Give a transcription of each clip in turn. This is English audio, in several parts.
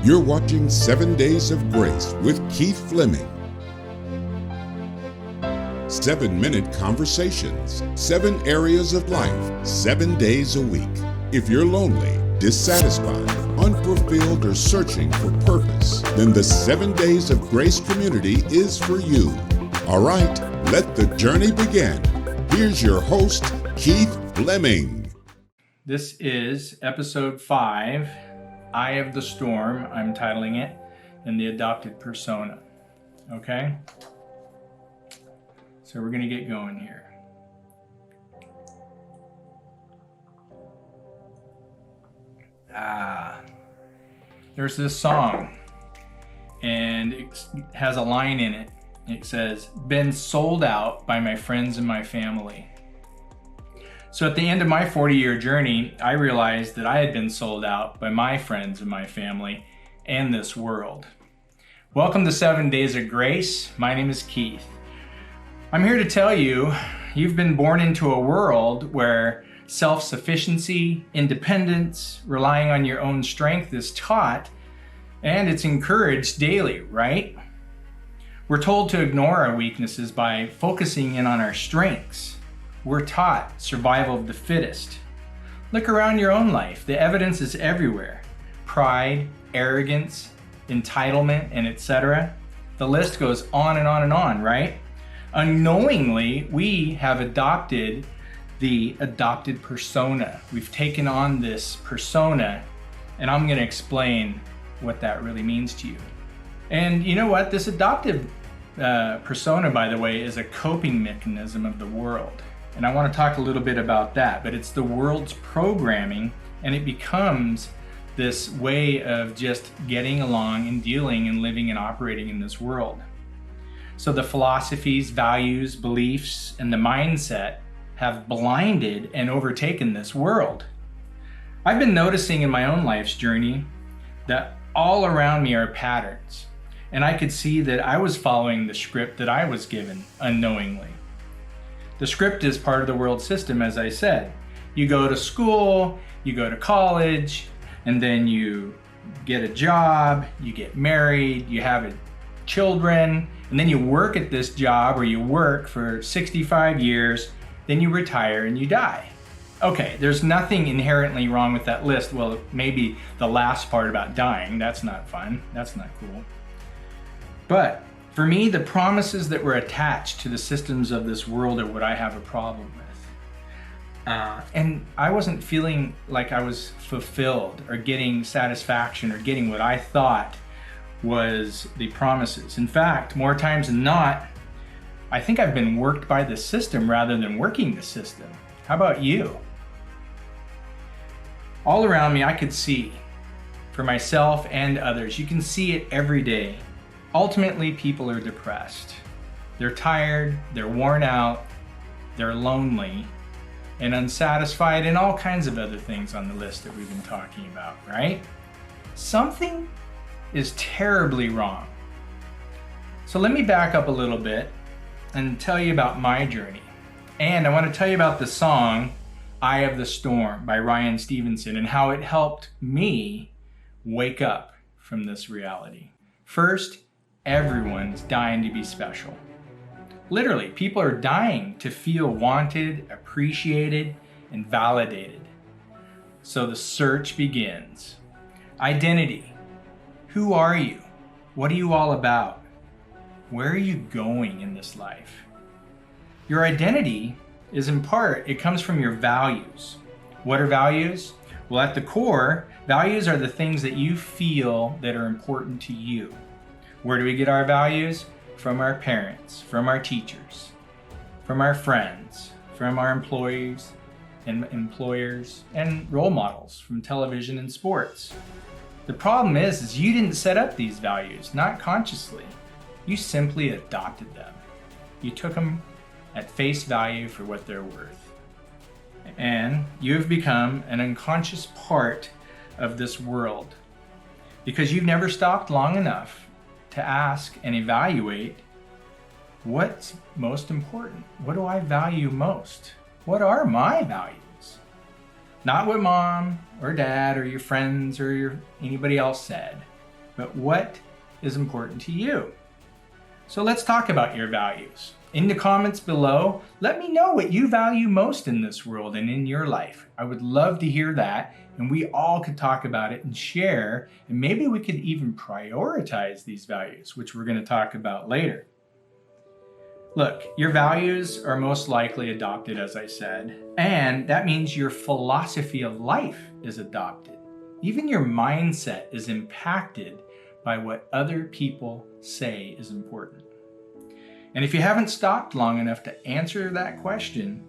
You're watching 7 Days of Grace with Keith Fleming. 7-minute conversations, 7 areas of life, 7 days a week. If you're lonely, dissatisfied, unfulfilled, or searching for purpose, then the 7 Days of Grace community is for you. All right, let the journey begin. Here's your host, Keith Fleming. This is episode 5, Eye of the Storm, I'm titling it, and the adopted persona. Okay? So we're going to get going here. There's this song, and it has a line in it. It says, "Been sold out by my friends and my family." So at the end of my 40-year journey, I realized that I had been sold out by my friends and my family and this world. Welcome to 7 Days of Grace. My name is Keith. I'm here to tell you, you've been born into a world where self-sufficiency, independence, relying on your own strength is taught, and it's encouraged daily, right? We're told to ignore our weaknesses by focusing in on our strengths. We're taught survival of the fittest. Look around your own life. The evidence is everywhere. Pride, arrogance, entitlement, and etc. The list goes on and on and on, right? Unknowingly, we have adopted the adopted persona. We've taken on this persona, and I'm going to explain what that really means to you. And you know what? This adopted persona, by the way, is a coping mechanism of the world. And I want to talk a little bit about that, but it's the world's programming, and it becomes this way of just getting along and dealing and living and operating in this world. So the philosophies, values, beliefs, and the mindset have blinded and overtaken this world. I've been noticing in my own life's journey that all around me are patterns, and I could see that I was following the script that I was given unknowingly. The script is part of the world system, as I said. You go to school, you go to college, and then you get a job, you get married, you have children, and then you work at this job or you work for 65 years, then you retire and you die. Okay, there's nothing inherently wrong with that list. Well, maybe the last part about dying, that's not fun, that's not cool. But for me, the promises that were attached to the systems of this world are what I have a problem with. And I wasn't feeling like I was fulfilled or getting satisfaction or getting what I thought was the promises. In fact, more times than not, I think I've been worked by the system rather than working the system. How about you? All around me, I could see, for myself and others, you can see it every day. Ultimately, people are depressed. They're tired, they're worn out, they're lonely, and unsatisfied, and all kinds of other things on the list that we've been talking about, right? Something is terribly wrong. So let me back up a little bit and tell you about my journey. And I want to tell you about the song, Eye of the Storm by Ryan Stevenson, and how it helped me wake up from this reality. First, everyone's dying to be special. Literally, people are dying to feel wanted, appreciated, and validated. So the search begins. Identity. Who are you? What are you all about? Where are you going in this life? Your identity is in part, it comes from your values. What are values? Well, at the core, values are the things that you feel that are important to you. Where do we get our values? From our parents, from our teachers, from our friends, from our employees and employers, and role models from television and sports. The problem is you didn't set up these values, not consciously. You simply adopted them. You took them at face value for what they're worth. And you've become an unconscious part of this world because you've never stopped long enough to ask and evaluate what's most important. What do I value most? What are my values? Not what mom or dad or your friends or anybody else said. but what is important to you. So let's talk about your values. In the comments below, let me know what you value most in this world and in your life. I would love to hear that, and we all could talk about it and share, and maybe we could even prioritize these values, which we're going to talk about later. Look, your values are most likely adopted, as I said, and that means your philosophy of life is adopted. Even your mindset is impacted by what other people say is important. And if you haven't stopped long enough to answer that question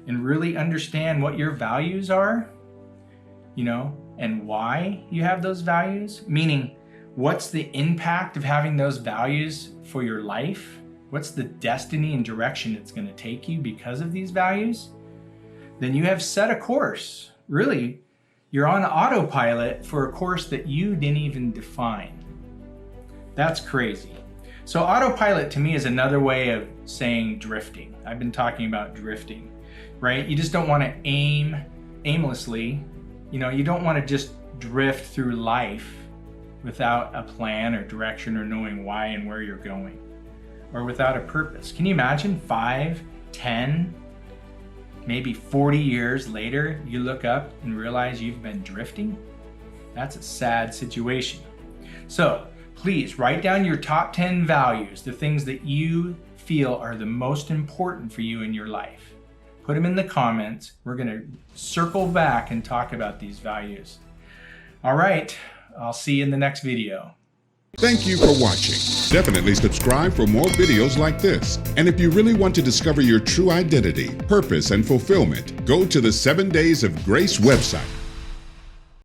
and really understand what your values are, and why you have those values, meaning what's the impact of having those values for your life? What's the destiny and direction it's going to take you because of these values? Then you have set a course. Really, you're on autopilot for a course that you didn't even define. That's crazy. So autopilot to me is another way of saying drifting. I've been talking about drifting, right? You just don't want to aim aimlessly. You don't want to just drift through life without a plan or direction or knowing why and where you're going, or without a purpose. Can you imagine 5, 10, maybe 40 years later, you look up and realize you've been drifting? That's a sad situation. So please write down your top 10 values, the things that you feel are the most important for you in your life. Put them in the comments. We're going to circle back and talk about these values. All right, I'll see you in the next video. Thank you for watching. Definitely subscribe for more videos like this. And if you really want to discover your true identity, purpose, and fulfillment, go to the 7 Days of Grace website.